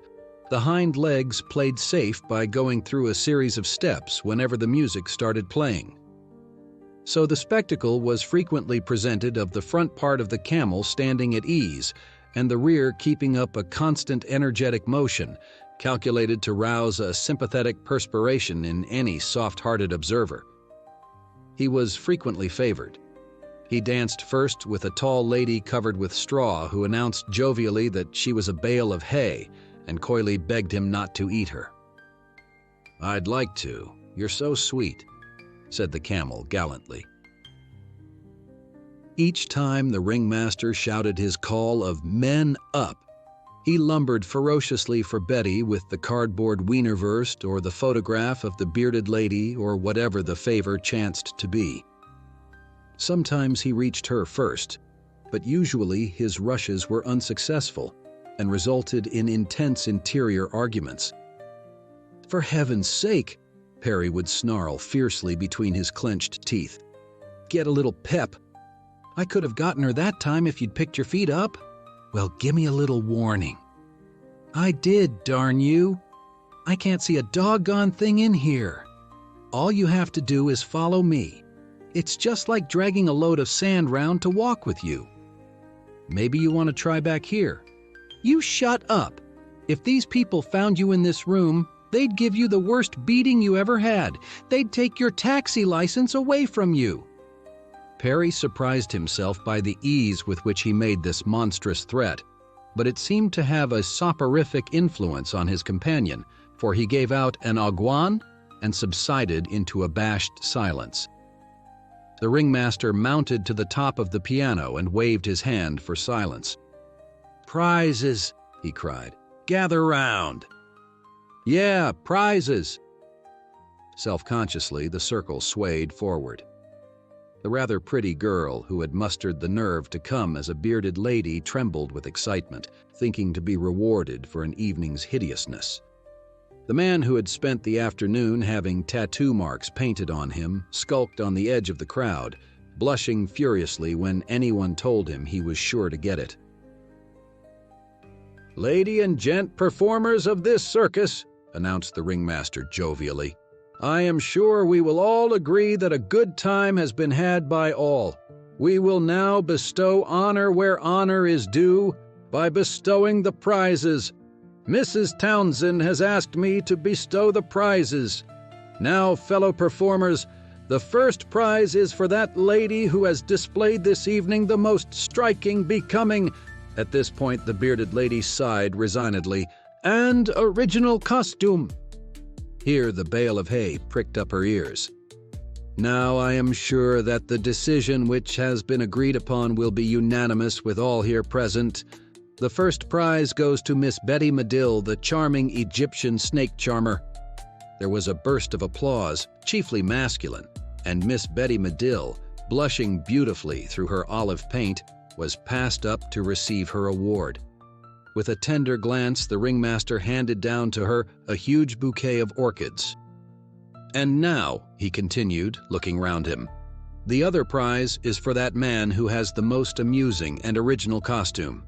the hind legs played safe by going through a series of steps whenever the music started playing. So the spectacle was frequently presented of the front part of the camel standing at ease and the rear keeping up a constant energetic motion, calculated to rouse a sympathetic perspiration in any soft-hearted observer. He was frequently favored. He danced first with a tall lady covered with straw who announced jovially that she was a bale of hay and coyly begged him not to eat her. "I'd like to. You're so sweet," said the camel gallantly. Each time the ringmaster shouted his call of "Men up!" he lumbered ferociously for Betty with the cardboard wienerwurst or the photograph of the bearded lady or whatever the favor chanced to be. Sometimes he reached her first, but usually his rushes were unsuccessful and resulted in intense interior arguments. "For heaven's sake," Perry would snarl fiercely between his clenched teeth. "Get a little pep. I could have gotten her that time if you'd picked your feet up. Well, give me a little warning." "I did, darn you. I can't see a doggone thing in here. All you have to do is follow me. It's just like dragging a load of sand round to walk with you. Maybe you want to try back here." "You shut up. If these people found you in this room, they'd give you the worst beating you ever had. They'd take your taxi license away from you." Perry surprised himself by the ease with which he made this monstrous threat, but it seemed to have a soporific influence on his companion, for he gave out an aguan and subsided into abashed silence. The ringmaster mounted to the top of the piano and waved his hand for silence. "Prizes," he cried. "Gather round." "Yeah, prizes." Self-consciously, the circle swayed forward. The rather pretty girl who had mustered the nerve to come as a bearded lady trembled with excitement, thinking to be rewarded for an evening's hideousness. The man who had spent the afternoon having tattoo marks painted on him skulked on the edge of the crowd, blushing furiously when anyone told him he was sure to get it. "Lady and gent performers of this circus," announced the ringmaster jovially, "I am sure we will all agree that a good time has been had by all. We will now bestow honor where honor is due by bestowing the prizes. Mrs. Townsend has asked me to bestow the prizes. Now, fellow performers, the first prize is for that lady who has displayed this evening the most striking, becoming—" At this point the bearded lady sighed resignedly, "and original costume." Here the bale of hay pricked up her ears. "Now I am sure that the decision which has been agreed upon will be unanimous with all here present. The first prize goes to Miss Betty Medill, the charming Egyptian snake charmer." There was a burst of applause, chiefly masculine, and Miss Betty Medill, blushing beautifully through her olive paint, was passed up to receive her award. With a tender glance, the ringmaster handed down to her a huge bouquet of orchids. "And now," he continued, looking round him, "the other prize is for that man who has the most amusing and original costume.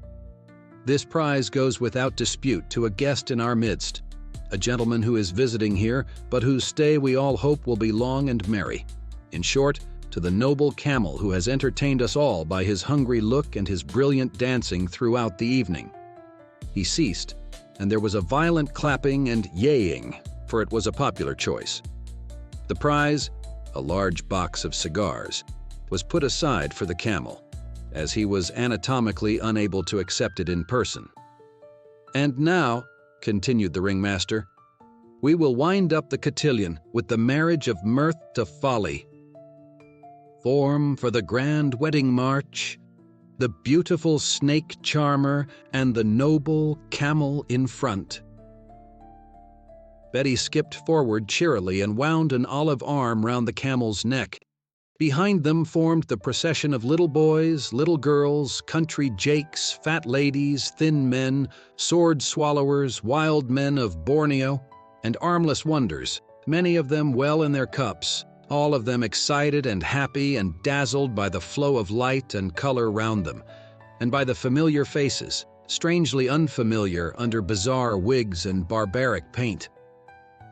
This prize goes without dispute to a guest in our midst, a gentleman who is visiting here, but whose stay we all hope will be long and merry. In short, to the noble Camel who has entertained us all by his hungry look and his brilliant dancing throughout the evening." He ceased, and there was a violent clapping and yaying, for it was a popular choice. The prize, a large box of cigars, was put aside for the Camel, as he was anatomically unable to accept it in person. "And now," continued the ringmaster, "we will wind up the cotillion with the marriage of mirth to folly. Form for the grand wedding march, the beautiful snake charmer and the noble Camel in front." Betty skipped forward cheerily and wound an olive arm round the Camel's neck. Behind them formed the procession of little boys, little girls, country jakes, fat ladies, thin men, sword swallowers, wild men of Borneo, and armless wonders, many of them well in their cups, all of them excited and happy and dazzled by the flow of light and color round them, and by the familiar faces, strangely unfamiliar under bizarre wigs and barbaric paint.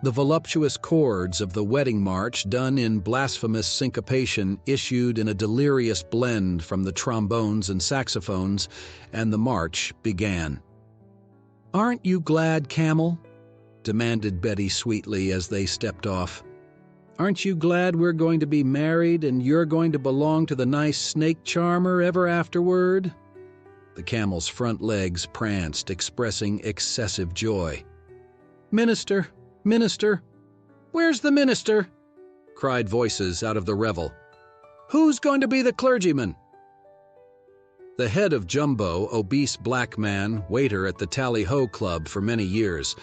The voluptuous chords of the wedding march, done in blasphemous syncopation, issued in a delirious blend from the trombones and saxophones, and the march began. "Aren't you glad, Camel?" demanded Betty sweetly as they stepped off. "Aren't you glad we're going to be married and you're going to belong to the nice snake charmer ever afterward?" The Camel's front legs pranced, expressing excessive joy. "Minister! Minister! Where's the minister?" cried voices out of the revel. "Who's going to be the clergyman?" The head of Jumbo, obese black man, waiter at the Tally-Ho Club for many years,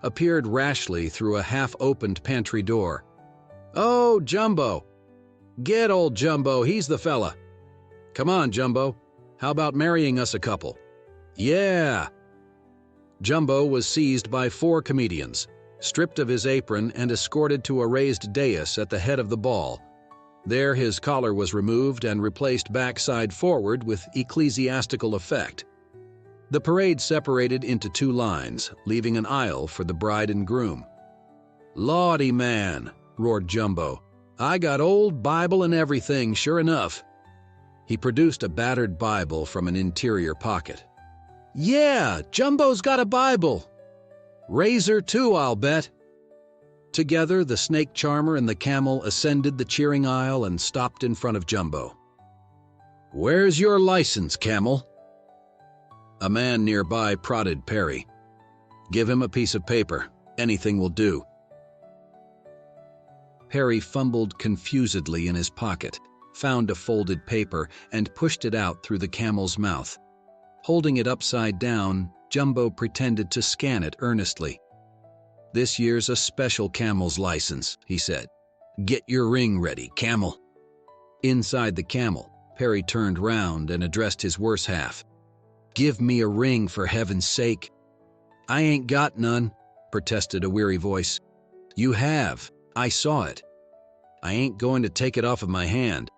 appeared rashly through a half-opened pantry door. "Oh, Jumbo! Get old Jumbo, he's the fella. Come on, Jumbo. How about marrying us a couple?" "Yeah!" Jumbo was seized by 4 comedians, stripped of his apron and escorted to a raised dais at the head of the ball. There his collar was removed and replaced backside forward with ecclesiastical effect. The parade separated into 2 lines, leaving an aisle for the bride and groom. "Lawdy, man!" roared Jumbo. "I got old Bible and everything, sure enough." He produced a battered Bible from an interior pocket. "Yeah, Jumbo's got a Bible! Razor too, I'll bet." Together, the snake charmer and the Camel ascended the cheering aisle and stopped in front of Jumbo. "Where's your license, Camel?" A man nearby prodded Perry. "Give him a piece of paper. Anything will do." Perry fumbled confusedly in his pocket, found a folded paper, and pushed it out through the camel's mouth. Holding it upside down, Jumbo pretended to scan it earnestly. "This year's a special camel's license," he said. "Get your ring ready, Camel." Inside the camel, Perry turned round and addressed his worse half. "Give me a ring, for heaven's sake." "I ain't got none," protested a weary voice. "You have. I saw it." "I ain't going to take it off of my hand."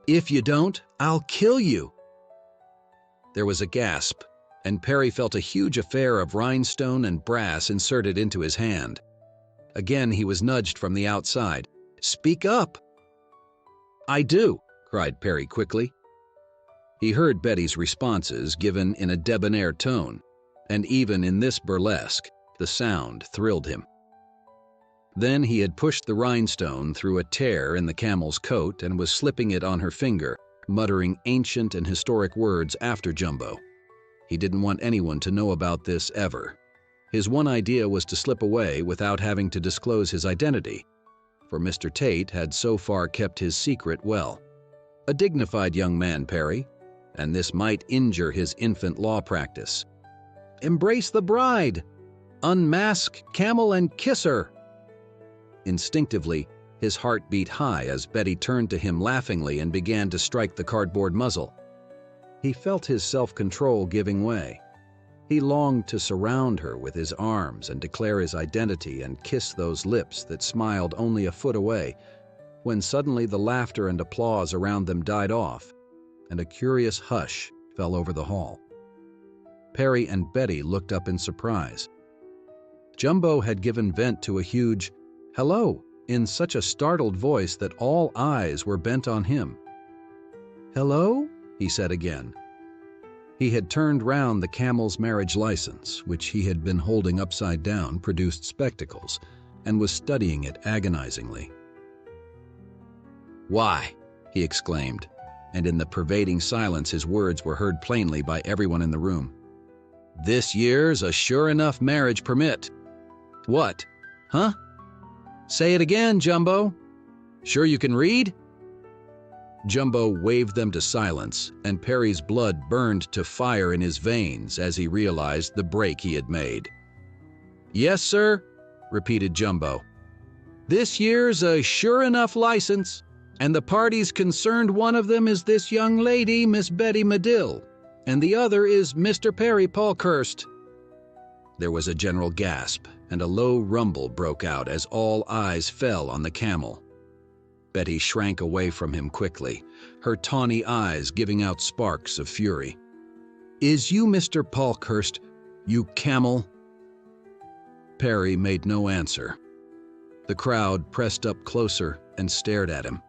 "If you don't, I'll kill you." There was a gasp, and Perry felt a huge affair of rhinestone and brass inserted into his hand. Again he was nudged from the outside. "Speak up." "I do," cried Perry quickly. He heard Betty's responses given in a debonair tone, and even in this burlesque, the sound thrilled him. Then he had pushed the rhinestone through a tear in the camel's coat and was slipping it on her finger, muttering ancient and historic words after Jumbo. He didn't want anyone to know about this ever. His one idea was to slip away without having to disclose his identity, for Mr. Tate had so far kept his secret well. A dignified young man, Perry, and this might injure his infant law practice. "Embrace the bride! Unmask Camel and kiss her!" Instinctively, his heart beat high as Betty turned to him laughingly and began to strike the cardboard muzzle. He felt his self-control giving way. He longed to surround her with his arms and declare his identity and kiss those lips that smiled only a foot away, when suddenly the laughter and applause around them died off, and a curious hush fell over the hall. Perry and Betty looked up in surprise. Jumbo had given vent to a huge "hello" in such a startled voice that all eyes were bent on him. "Hello?" he said again. He had turned round the camel's marriage license, which he had been holding upside down, produced spectacles, and was studying it agonizingly. "Why?" he exclaimed, and in the pervading silence his words were heard plainly by everyone in the room. "This year's a sure enough marriage permit." "What? Huh? Say it again, Jumbo. Sure you can read?" Jumbo waved them to silence, and Perry's blood burned to fire in his veins as he realized the break he had made. "Yes, sir," repeated Jumbo. "This year's a sure enough license, and the parties concerned, one of them is this young lady, Miss Betty Medill, and the other is Mr. Perry Paulkhurst." There was a general gasp, and a low rumble broke out as all eyes fell on the camel. Betty shrank away from him quickly, her tawny eyes giving out sparks of fury. "Is you Mr. Paulkhurst, you camel?" Perry made no answer. The crowd pressed up closer and stared at him.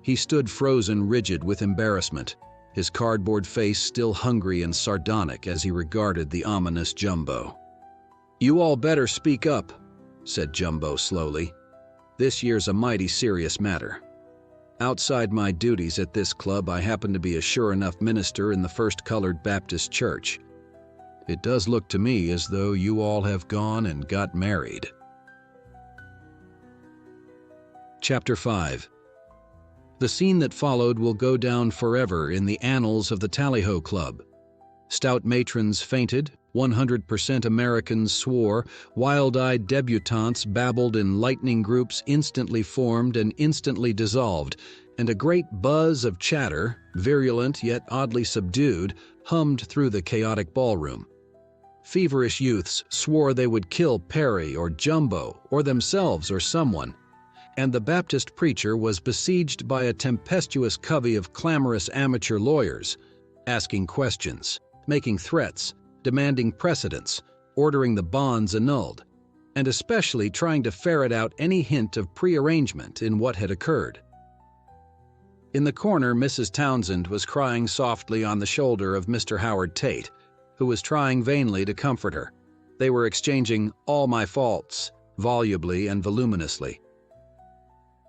He stood frozen rigid with embarrassment, his cardboard face still hungry and sardonic as he regarded the ominous Jumbo. "You all better speak up," said Jumbo slowly. "This year's a mighty serious matter. Outside my duties at this club, I happen to be a sure enough minister in the First Colored Baptist Church. It does look to me as though you all have gone and got married." Chapter 5. The scene that followed will go down forever in the annals of the Tally-Ho Club. Stout matrons fainted, 100% Americans swore, wild-eyed debutantes babbled in lightning groups instantly formed and instantly dissolved, and a great buzz of chatter, virulent yet oddly subdued, hummed through the chaotic ballroom. Feverish youths swore they would kill Perry or Jumbo or themselves or someone, and the Baptist preacher was besieged by a tempestuous covey of clamorous amateur lawyers, asking questions, making threats, demanding precedents, ordering the bonds annulled, and especially trying to ferret out any hint of prearrangement in what had occurred. In the corner, Mrs. Townsend was crying softly on the shoulder of Mr. Howard Tate, who was trying vainly to comfort her. They were exchanging "all my faults" volubly and voluminously.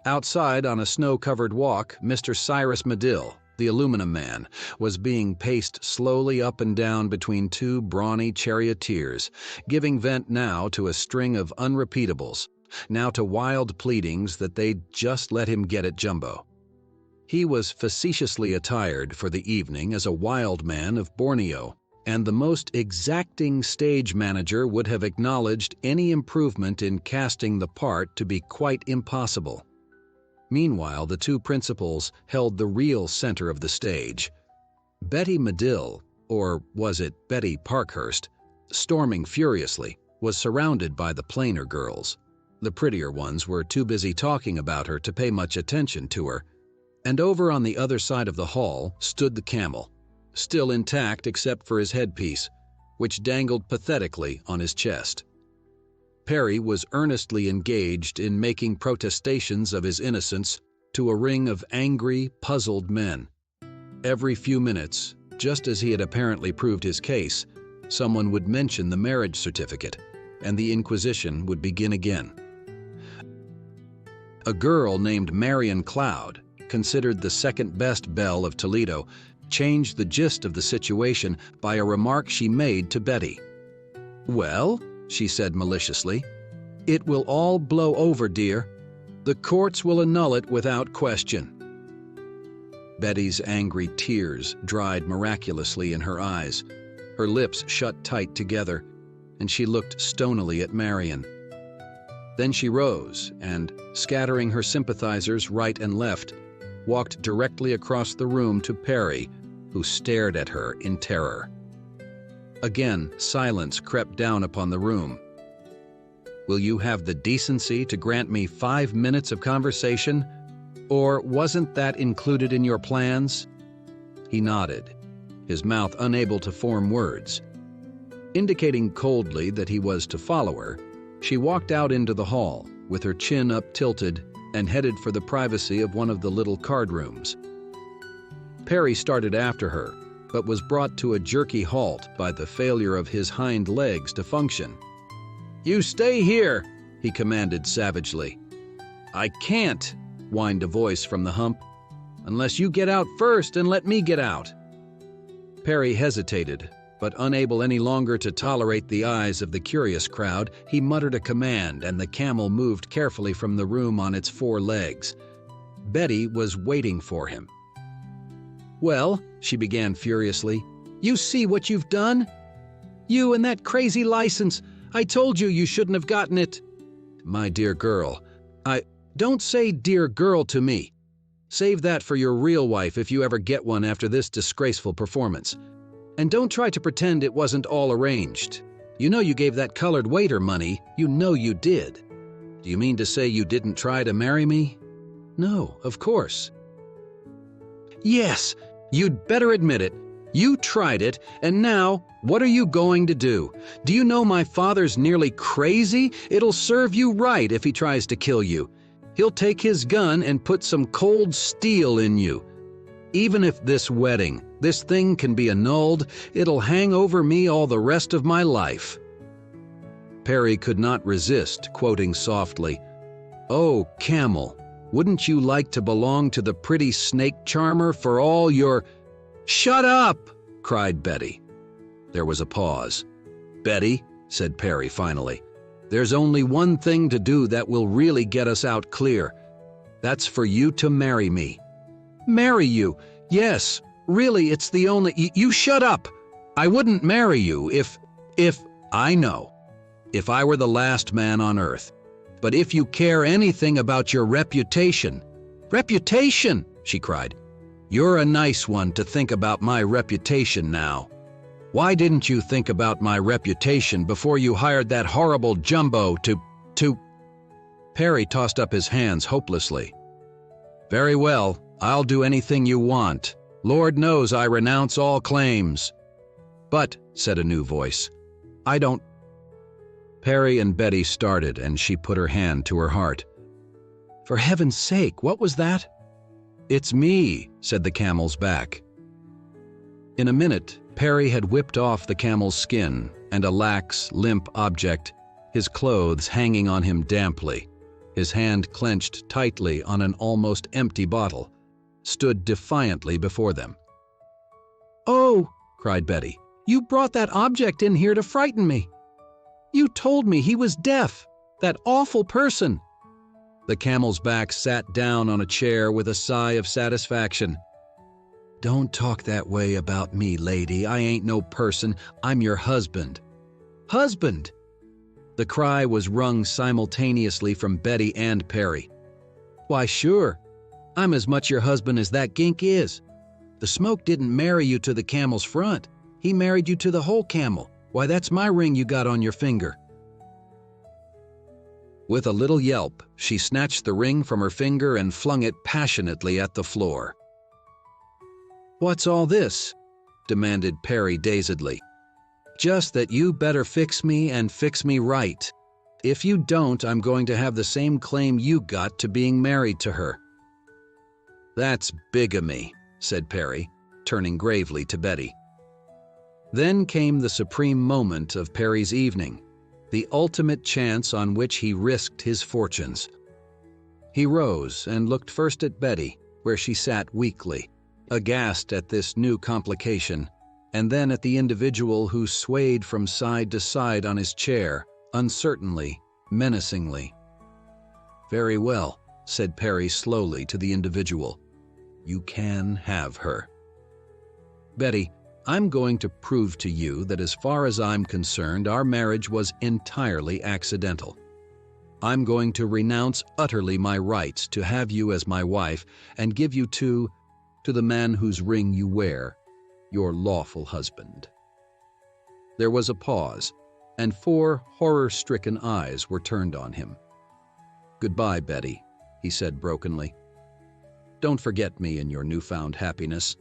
Outside on a snow-covered walk, Mr. Cyrus Medill, the aluminum man, was being paced slowly up and down between two brawny charioteers, giving vent now to a string of unrepeatables, now to wild pleadings that they'd just let him get at Jumbo. He was facetiously attired for the evening as a wild man of Borneo, and the most exacting stage manager would have acknowledged any improvement in casting the part to be quite impossible. Meanwhile, the two principals held the real center of the stage. Betty Medill, or was it Betty Parkhurst, storming furiously, was surrounded by the plainer girls. The prettier ones were too busy talking about her to pay much attention to her. And over on the other side of the hall stood the camel, still intact except for his headpiece, which dangled pathetically on his chest. Perry was earnestly engaged in making protestations of his innocence to a ring of angry, puzzled men. Every few minutes, just as he had apparently proved his case, someone would mention the marriage certificate, and the inquisition would begin again. A girl named Marion Cloud, considered the second-best belle of Toledo, changed the gist of the situation by a remark she made to Betty. "Well," she said maliciously, "it will all blow over, dear. The courts will annul it without question." Betty's angry tears dried miraculously in her eyes. Her lips shut tight together, and she looked stonily at Marion. Then she rose and, scattering her sympathizers right and left, walked directly across the room to Perry, who stared at her in terror. Again, silence crept down upon the room. "Will you have the decency to grant me 5 minutes of conversation? Or wasn't that included in your plans?" He nodded, his mouth unable to form words. Indicating coldly that he was to follow her, she walked out into the hall, with her chin up tilted, and headed for the privacy of one of the little card rooms. Perry started after her, but was brought to a jerky halt by the failure of his hind legs to function. "You stay here," he commanded savagely. "I can't," whined a voice from the hump, "unless you get out first and let me get out." Perry hesitated, but unable any longer to tolerate the eyes of the curious crowd, he muttered a command, and the camel moved carefully from the room on its 4 legs. Betty was waiting for him. "Well," she began furiously, "you see what you've done? You and that crazy license. I told you shouldn't have gotten it." "My dear girl, Don't say dear girl to me. Save that for your real wife if you ever get one after this disgraceful performance. And don't try to pretend it wasn't all arranged. You know you gave that colored waiter money. You know you did. Do you mean to say you didn't try to marry me?" "No, of course." "Yes, you'd better admit it. You tried it, and now, what are you going to do? Do you know my father's nearly crazy? It'll serve you right if he tries to kill you. He'll take his gun and put some cold steel in you. Even if this wedding, this thing can be annulled, it'll hang over me all the rest of my life." Perry could not resist quoting softly, "Oh, Camel, wouldn't you like to belong to the pretty snake charmer for all your—" "Shut up!" cried Betty. There was a pause. "Betty," said Perry finally, "there's only one thing to do that will really get us out clear. That's for you to marry me." "Marry you? Yes, really, it's the only— You shut up! I wouldn't marry you if— I know. If I were the last man on earth. But if you care anything about your reputation—" "Reputation!" she cried. "You're a nice one to think about my reputation now. Why didn't you think about my reputation before you hired that horrible Jumbo to— Perry tossed up his hands hopelessly. "Very well, I'll do anything you want. Lord knows I renounce all claims." "But," said a new voice, "I don't—" Perry and Betty started, and she put her hand to her heart. "For heaven's sake, what was that?" "It's me," said the camel's back. In a minute, Perry had whipped off the camel's skin, and a lax, limp object, his clothes hanging on him damply, his hand clenched tightly on an almost empty bottle, stood defiantly before them. "Oh," cried Betty. "you brought that object in here to frighten me. You told me he was deaf, that awful person." The camel's back sat down on a chair with a sigh of satisfaction. "Don't talk that way about me, lady. I ain't no person. I'm your husband." "Husband?" The cry was wrung simultaneously from Betty and Perry. "Why, sure. I'm as much your husband as that gink is. The smoke didn't marry you to the camel's front. He married you to the whole camel. Why, that's my ring you got on your finger." With a little yelp, she snatched the ring from her finger and flung it passionately at the floor. "What's all this?" demanded Perry dazedly. "Just that you better fix me and fix me right. If you don't, I'm going to have the same claim you got to being married to her." "That's bigamy," said Perry, turning gravely to Betty. Then came the supreme moment of Perry's evening, the ultimate chance on which he risked his fortunes. He rose and looked first at Betty, where she sat weakly, aghast at this new complication, and then at the individual who swayed from side to side on his chair, uncertainly, menacingly. "Very well," said Perry slowly to the individual. "You can have her. Betty, I'm going to prove to you that as far as I'm concerned, our marriage was entirely accidental. I'm going to renounce utterly my rights to have you as my wife and give you to the man whose ring you wear, your lawful husband." There was a pause, and 4 horror-stricken eyes were turned on him. "Goodbye, Betty," he said brokenly. "Don't forget me in your newfound happiness.